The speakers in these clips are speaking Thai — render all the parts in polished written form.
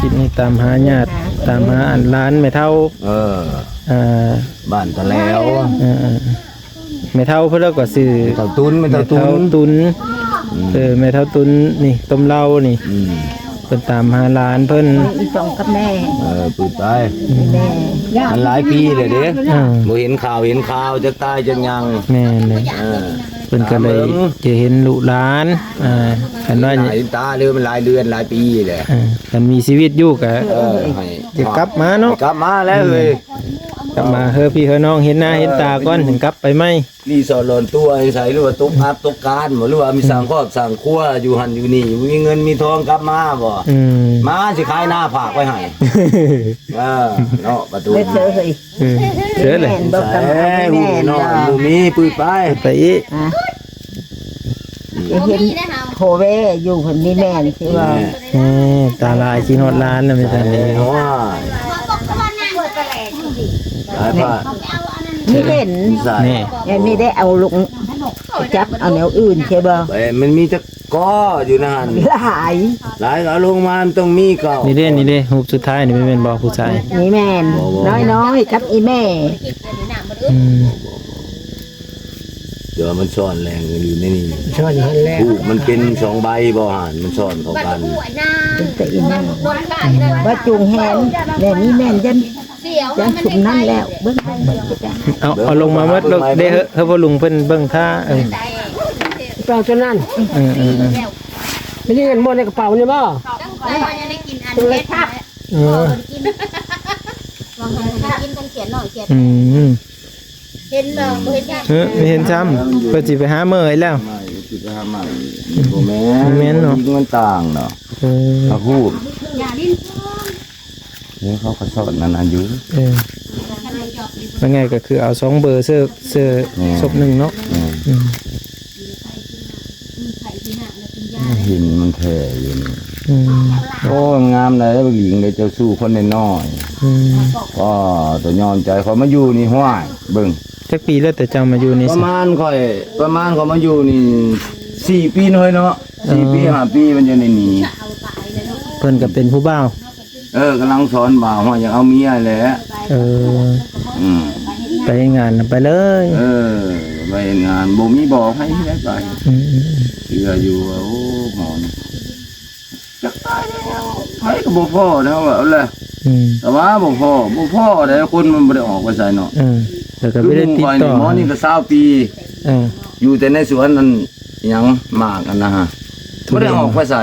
ลิปนี้ตามหาญาติตามหาอันร้านแม่เฒ่าบ้านตะแล้วแม่เฒ่าเพิ่นแล้วก็ซื้อเฒ่าตุนแม่เฒ่าตุนแม่เฒ่าตุนนี่ต้มเหล้านี่เพิ่นตามหาร้านเพิ่นอีสองกับแม่ปืนตายแม่มันหลายปีเลยเด้บ่เห็นข่าวจะตายจังยังแม่นเลยเพิ่นก็เลยจะเห็นลูกหลานคันว่าหลายตาเลยมันหลายเดือนหลายปีแหละคันมีชีวิตอยู่ก็จะกลับมาเนาะกลับมาแล้วเอ้ยกลับมาเฮอพี่เฮอน้องเห็นหน้าเห็นตาก่อนถึงกลับไปไหมนี่สอนหล่นตัวใส่หรือว่าตกอับตกการหรือว่ามีสั่งครอบสั่งครัวอยู่หันอยู่นี่มีเงินมีทองกลับมาบ่มาสิขายหน้าผากไว้ให้เนาะประตูเสือเลยเสือเลยหูเนาะมูมีปืนไปอีเห็นโคเวอยู่คนนี้แม่นสิว่าตาลายชินฮอดร้านแล้วไม่ใช่นี่เห็นนี่ได้เอาลุงจับเอาแนวอื่นใช่ป่ะมันมีจะก้ออยู่นั่นหลายเอาลงมาต้องมีเก่านี่เด้รูปสุดท้ายนี่ไม่เป็นบอกผู้ชายนี่แม่นน้อยครับอีแม่เดี๋ยวมันซ่อนแรงอยู่ในนี่ซ่อนอยู่แรงมันเป็น2ใบบ่หันมันซ่อนเข้ากันแต่อีนั่นว่าจุงแฮนแม่นี่แม่นจังชุมนั่นแล้วเบิ่งเอาลงมาเมื่อเด้เฮาบ่ลุงเพิ่นเบิ่งท่าเปล่าจนนั่นไม่ได้เงินหมดในกระเป๋านี่บ่ตัวเล็กครับลองกินกันเขียนหน่อยเขียนเห็นบ่ไม่เห็นช้ำเพิ่นสิไปหาเมื่อยแล้วสิไปหาใหม่บ่แม่นเนาะมันต่างเนาะเขาพูดนี่เขาก็สอนนานๆอยู่ว่าไงก็คือเอา2เบอร์เสื้อศพ1เนาะหินมันแท้อยู่นี่โอ้งามเลยแล้วหญิงเลยจะสู้คนน้อยก็ตัวยอมใจเขามาอยู่นี่ห้วยเบิ่งจักปีแล้วแต่เจ้ามาอยู่นี่ประมาณเขามาอยู่นี่4 ปีน้อยเนาะ4 ปี 5 ปีมันจะในนี้เพิ่นก็เป็นผู้บ่าวกำลังสอนบ่าวว่าอยากเอาเมียแหละไปงานไปเลยไปงานบ่มีบอกให้ได้ไปเชื่ออยู่ว่าโอ้หมอนจักตายแล้วไผก็บ่พอแล้วว่าเอาล่ะแต่ว่าบ่พอได้คนมันบ่ได้ออกไปไสเนาะแล้วก็ไม่ได้ติดต่อหมอนี่ก็20 ปีอยู่แต่ในสวนนั่นหยังมากกันนะฮะบ่ได้ออกไปไส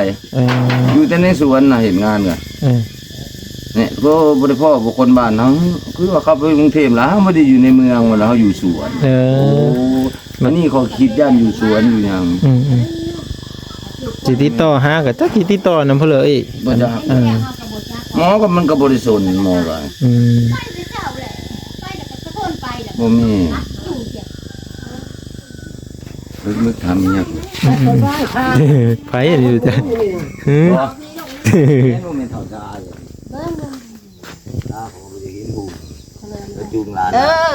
อยู่แต่ในสวนน่ะเห็นงานก็เนี่ยก็บ่ได้พ่อบ่คนบ้านเฮาคือว่าเขาไปกรุงเทพแล้วเฮาบ่ได้อยู่ในเมืองว่าแล้วเฮาอยู่สวนมันนี่เขาคิดย่านอยู่สวนอยู่หยังสิติดต่อหาก็จักสิติดต่อนำเพิ่นเลยบ่จักหมอก็มันก็บ่ได้สนหมอก็บ่มีมึกทำเนี่ยไผอยู่จ้ะ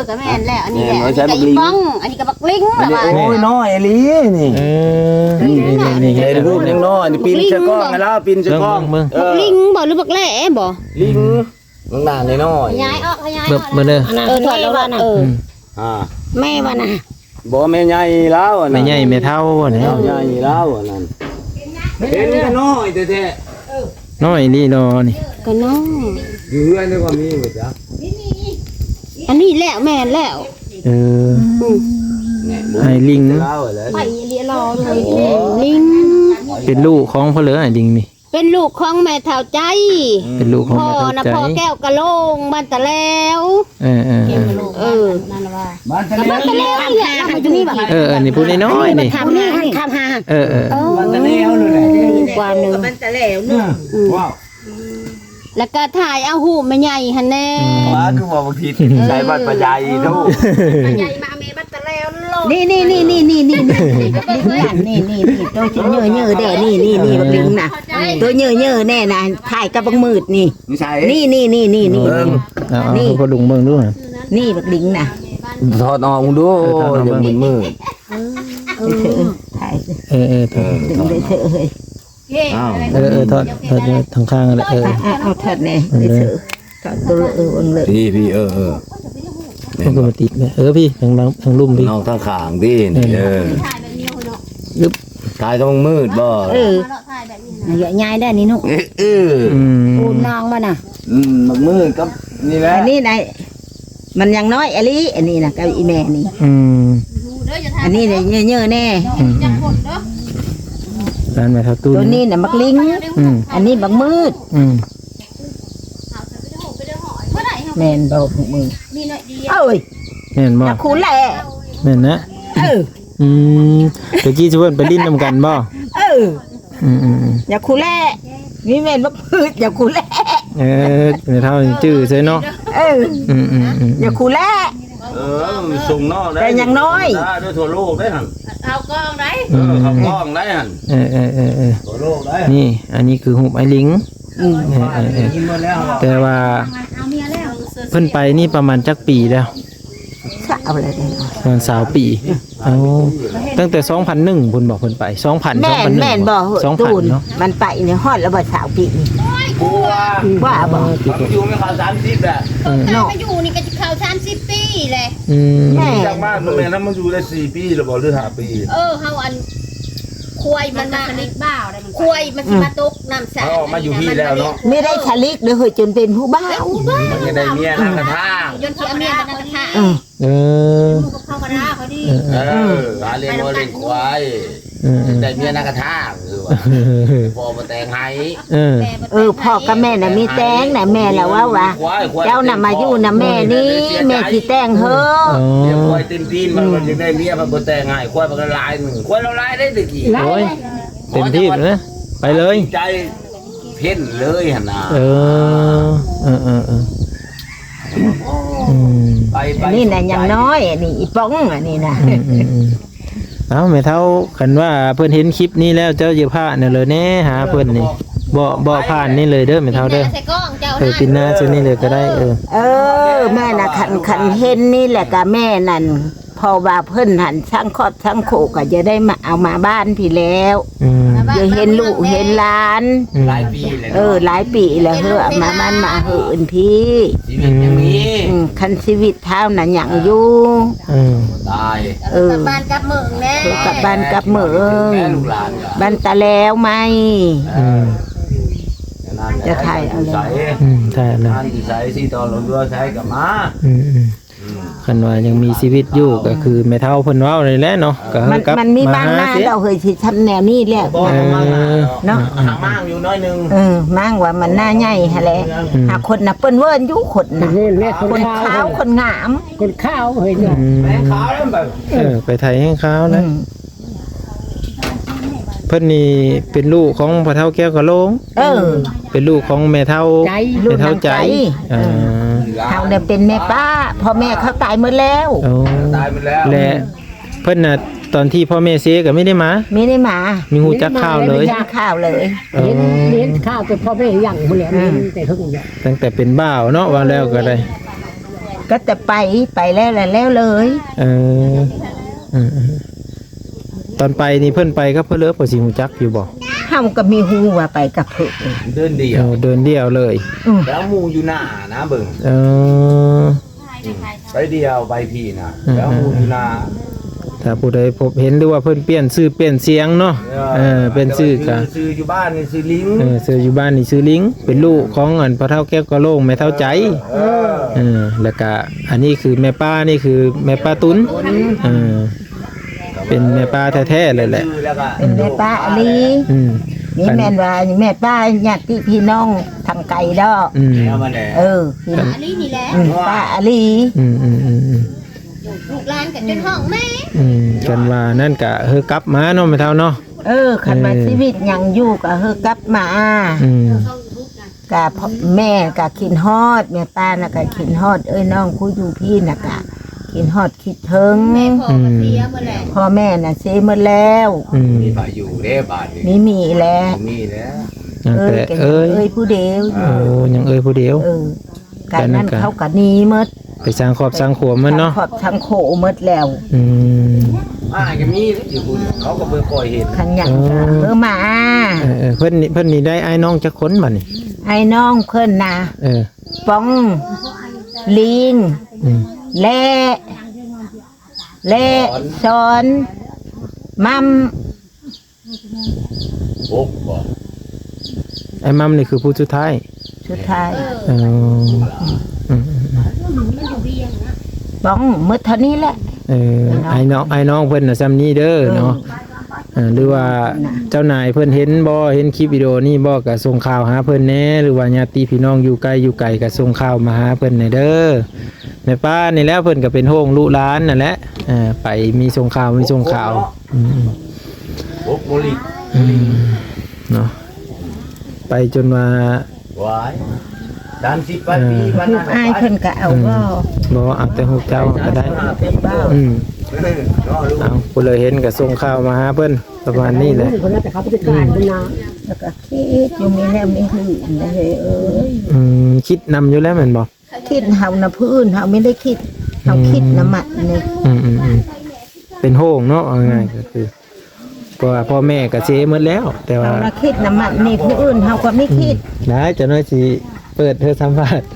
ก็แม่นแล้วอันนี้แหละก็อีป้องอันนี้ก็บักลิงแบบว่าโอ้ยน้อยอีหลีนี่นี่เห็นรูปยังน้อยนี่ปีนเชือกล้องแล้วปีนเชือกล้องบักลิงบ่หรือบักแหล่บ่ลิงมันหน้าน้อยย้ายออกย้ายมาเด้อถอดแล้วว่าน่ะแม่ว่าน่ะบ่แม่ใหญ่แล้วแม่ใหญ่แม่เฒ่าเนี่ยใหญ่แล้วนั่นเห็นก็น้อยแท้ๆน้อยนี่เนาะนี่ก็น้อยอยู่เรือนนี่ก็มีบ่จ๊ะอันนี้แล้วแม่นแล้วไอ้ลิงไปเรียรอเลยลิงเป็นลูกของพ่อเหลือไอ้ลิงนี่เป็นลูกของแม่เฒ่าใจเป็นลูกของแม่เฒ่าใจพ่อแก้วกะโลงบ้านตะแล้วบ้านตะแล้วนี่พูดน้อยนี่คำนี้คำหาบ้านตะแล้วเลยกว่านึงบ้านตะแล้วนึงว้าวแล้วก็ถ่ายเอาหูไม่ใหญ่ฮันแน่ว่าคือว่าบางทีใช้บัตรประหยัดทุกใหญ่มาเมบัตรแล้วนี่ตัวชิ้นเยอะแด่นี่บักลิงน่ะตัวเยอะแน่น่ะถ่ายกับบักมืดนี่นี่พอดุงเบิ่งด้วยนี่บักลิงน่ะถอดออกดูอย่างมืดถ่ายดึงได้เถอะเฮ้ย อ้าว ทอดทางข้างอะไรเอาถัดนี่ไปซื้อถัดตัวอังเลย พี่ปกติพี่ทางลุ่มพี่ น้องทางข้างพี่นี่ยึบ ตายต้องมืดบ่ อย่าย้ายได้นี่นุปูนองบ่น่ะ มันมืดกับนี่แหละ อันนี้ไหนมันยังน้อยอันนี้นะกับอีแม่นี่อันนี้เนี่ยเยอะๆแน่ ร้านแม่ทับตุ้น ตัวนี้น่ะมักลิงอันนี้บักมืดแม่นบ่มือเอ้ย แม่นบ่ ตะคูแหละ แม่นนะตะกี้ชวนไปลิ้นนำกันบ่อย่าคูแหละนี่แม่นบักมืดอย่าคูแหละ แม่เท่าชื่อใช่เนาะอย่าคูแหละ ส่งนอกได้ แต่ยังน้อย ด้วยทั่วโลกได้หั่น เอากล้องได้ เขากล้องได้หั่นทั่วโลกได้นี่อันนี้คือหุบไอ้ลิงแต่ว่าเพิ่นไปนี่ประมาณจักปีแล้ว เอาอะไรได้ ประมาณ20 ปีตั้งแต่2001เพิ่นบอกเพิ่นไป2000 แม่นบ่ตูน เนาะ มันไปเนี่ยฮอดแล้วบ่20 ปีว่าบ่ อยู่ไม่เขา30แหละ ถ้ามาอยู่นี่ก็จะเข้า30 ปีเลย จากบ้านแม่นั้นมันอยู่ได้4 ปีหรือบ่หรือ5 ปี เฮาอันควายมันมาควายมันสิมาตกน้ำสา มาอยู่พี่แล้วเนาะ ไม่ได้ชะลิกเด้อเฮ้ยจนเป็นผู้บ้า มันจะได้เมียนั่งกระทาง จนที่เมียมันนั่งกระทะ ลูก กับเขากระทะเขาดิ หาเลี้ยงวัวเลี้ยงควายได้เมียนั่งกระทางคือว่าพ่อมาแต่งให้พ่อกับแม่น่ะมีแตงน่ะแม่ล่ะว่าเจ้าน่ะมาอยู่น่ะแม่นี่แม่สิแต่งเฮ้อเลี้ยงควายเต็มที่มันยังได้เมียมันบ่แต่งให้ควายมันก็ลายนึงควายเราลายได้ตะกี้ โอ้ยเต็มที่นะไปเลย ใจเพ่นเลยหั่นน่ะนี่น่ะยังน้อยนี่อีป้องอันนี้น่ะแม่เท่าคันว่าเพิ่นเห็นคลิปนี้แล้วเจ้าอย่าพลาดน่ะเลยแน่หาเพิ่นนี่บ่ผ่านนี่เลยเด้อแม่เท่าเด้อปินหน้าซื่อนี่เลยก็ได้แม่น่ะคันเห็นนี่แหละก็แม่นั่นพอว่าเพิ่นหันช่างครอบช่างโคก็จะได้มาเอามาบ้านพี่แล้วจะเห็นลูกเห็นหลานหลายปีเลยหลายปีแล้วเฮ้อมาบ้านมาเฮือนพี่ชีวิตยังมีคันชีวิตเท่านั้นยังอยู่ตายกลับบ้านกับเมืองแน่กลับบ้านกับเมืองบ้านตาแล้วไหมจะถ่ายเอาเลยถ่ายเลยใส่ที่ตอนเราด้วยใช้กับมาคันว่ายังมีชีวิตอยู่ก็คือแม่เฒ่าเพิ่นเว้านี่แหละเนาะก็มันมีบางหน้าเราเคยสิทำแนวนี้แหละเนาะมั่งอยู่น้อยนึงมั่งว่ามันหน้าใหญ่หั่นแหละหาคนน่ะเปิ้นเวิ้นอยู่คนน่ะคนขาวคนงามคนขาวเฮ้ยแม่ขาวแล้วแบบไปไทยให้ขาวนะเพิ่นนี่เป็นลูกของพ่อเฒ่าแก้วกะโลงเป็นลูกของแม่เฒ่าใจเฮาเนี่ยเป็นแม่ป้าพ่อแม่เขาตายหมดแล้วตายหมดแล้วและเพิ่นน่ะตอนที่พ่อแม่เสียก็ไม่ได้มามีฮู้จักข่าวเลยเลี้ยงข้าวแต่พ่อแม่ยังบ่แล้วแต่เพิ่งตั้งแต่เป็นบ่าวเนาะว่าแล้วก็ได้ก็จะไปแล้วเลยตอนไปนี่เพิ่นไปก็เพิ่นเลิกบ่สิฮู้จักอยู่บ่เฮาก็มีฮู้ว่าไปกับเพิ่นเดินเดียวเลยแล้วหมู่อยู่หน้านะเบิ่งไปเดียวไปพี่นะแล้วหมู่อยู่หน้าถ้าผู้ใดพบเห็นหรือว่าเพิ่นเปลี่ยนชื่อเปลี่ยนเสียงเนาะเป็นชื่อก็ชื่ออยู่บ้านนี่ชื่อลิงชื่ออยู่บ้านนี่ชื่อลิงเป็นลูกของอันพ่อเฒ่าแก้วกะโลงแม่เฒ่าใจแล้วก็อันนี้คือแม่ป้านี่คือแม่ป้าตุ้นเป็นแม่ป้าแท้ๆเลยแหละเป็นแม่ป้าอันนี้นี่แม่นว่าแม่ป้าญาติพี่น้องทางไกลดอกอันนี้นี่แหละป้าอลีลูกหลานกันจนห้องแม่กันว่านั่นก็เฮอกลับมาเนาะแม่เฒ่าเนาะคันว่าชีวิตยังอยู่ก็เฮอกลับมาก็แม่ก็คิดฮอดแม่ป้าน่ะก็คิดฮอดน้องผู้อยู่พี่น่ะก็คิดฮอดคิดถึงพ่อแม่น่ะเสียหมดแล้วมีไปอยู่เด้บาดนี้มีแล้วผู้เดียวยังผู้เดียวการนั้นเขาก็หนีหมดไปสร้างครอบสร้างครัวมันเนาะครอบสร้างโขหมดแล้วอ มาก็มีอยู่คุณเขาก็บ่ค่อยเห็น ขันหยังก็มา เพิ่นนี่ได้ไอ้น้องจักคนบัดนี่ ไอ้น้องเพิ่นนะป้องลิงเล่สอนมัม โอ้บ่ ไอ้มัมนี่คือผู้สุดท้าย สุดท้าย ป้องหมดเท่านี้แหละ ไอ้น้องเพิ่นน่ะซ้ำนี้เด้อเนาะหรือว่าเจ้านายเพิ่นเห็นบ่เห็นคลิปวิดีโอนี้บ่ก็ส่งข่าวหาเพิ่นแหน่หรือว่าญาติพี่น้องอยู่ไกลก็ส่งข่าวมาหาเพิ่นแหน่เด้อแม่ป้านี่แหล้วเพิ่นก็เป็นโฮงลูกหลานนั่นแหละไปมีส่งข่าวโอ้โมลิ เนาะไปจนว่า หวาย30ปีวันนั้น อ้ายเพิ่นก็เอาบ่ บ่เอาแต่ฮู้เจ้าก็ได้ บ้า เอาผู้เลยเห็นก็ส่งข่าวมาหาเพิ่นประมาณนี้แหละ แล้วก็คิดอยู่มีแนวมีหื่นนะเฮ้ยเอ้ย คิดนำอยู่แล้วแม่นบ่ คิดเฮานะพื้นเฮาไม่ได้คิดเฮาคิดน้ำมันนี่ เป็นโฮงเนาะเอาง่ายๆก็คือเพราะว่าพ่อแม่ก็เสียหมดแล้ว แต่ว่า เฮานะคิดน้ำมันนี่ผู้อื่นเฮาก็ไม่คิด ได้จะน้อยสิเปิดเธอสัมภาษณ์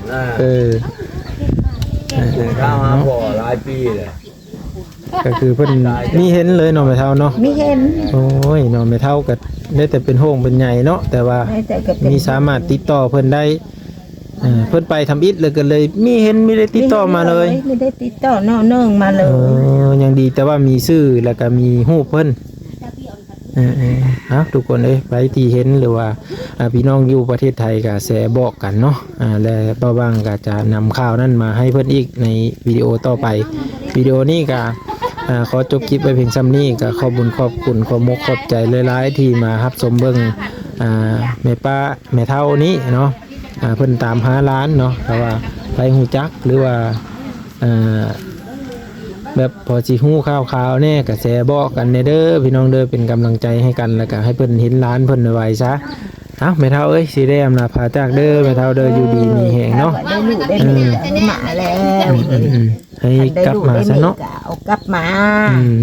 ข้าวหาบ่หลายปีเลย ก็คือเพิ่นมีเห็นเลยเนาะแม่เฒ่าเนาะ ไม่เห็น โอ้ยเนาะแม่เฒ่าก็ได้แต่เป็นโฮงเป็นใหญ่เนาะแต่ว่า แต่ก็เป็น มีสามารถติดต่อเพิ่นได้เพิ่นไปทำอิฐเลยก็เลยมีเห็นมีได้ติดต่อมาเลย ไม่ได้ติดต่อเนิ่งมาเลย ยังดีแต่ว่ามีชื่อแล้วก็มีรูปเพิ่นทุกคนเลยไปที่เห็นหรือว่าพี่น้องอยู่ประเทศไทยก็แชร์บอกกันเนาะและป้าบ้างก็จะนำข่าวนั้นมาให้เพิ่นอีกในวิดีโอต่อไปวิดีโอนี้ก็ขอจบคลิปไว้เพียงซ้ำนี้ก็ขอบคุณขอบคุณขอมกขอบใจหลายๆที่มารับชมเบิ่งแม่ป้าแม่เฒ่านี้เนาะเพิ่นตามหาร้านเนาะแต่ว่าไปหูจักหรือว่าแบบพอสิฮู้ข่าวๆแน่ก็แชร์บอกกันเด้อพี่น้องเด้อเป็นกำลังใจให้กันแล้วก็ให้เพิ่นเห็นร้านเพิ่นไว้ซะแม่เฒ่าเอ้ยสิได้อำลาพาจากเด้อแม่เฒ่าเด้ออยู่ดีมีแฮงเนาะ ได้ลูกได้เมียได้หมาแล้ว ให้กลับมาซะเนาะ เอากลับมา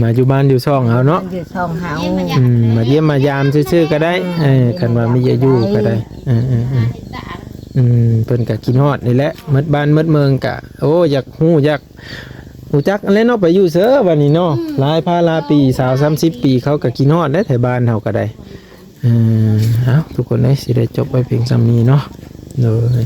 มาอยู่บ้านอยู่ช่องเอาเนาะ อยู่ช่องเฮา มาเยี่ยมมายามซื่อๆก็ได้คันว่ามีอยู่ก็ได้เพิ่นก็กินฮอดนี่แหละหมดบ้านหมดเมืองก็โอ้อยากฮู้อยากรู้จักอะไรเนาะไปอยู่เสือบัดนี้เนาะหลายพาลาปี20-30 ปีเขาก็กินฮอดได้แถวบ้านเฮาก็ได้ทุกคนได้สิได้จบไปเพียงซ้ำนี้เนาะโดย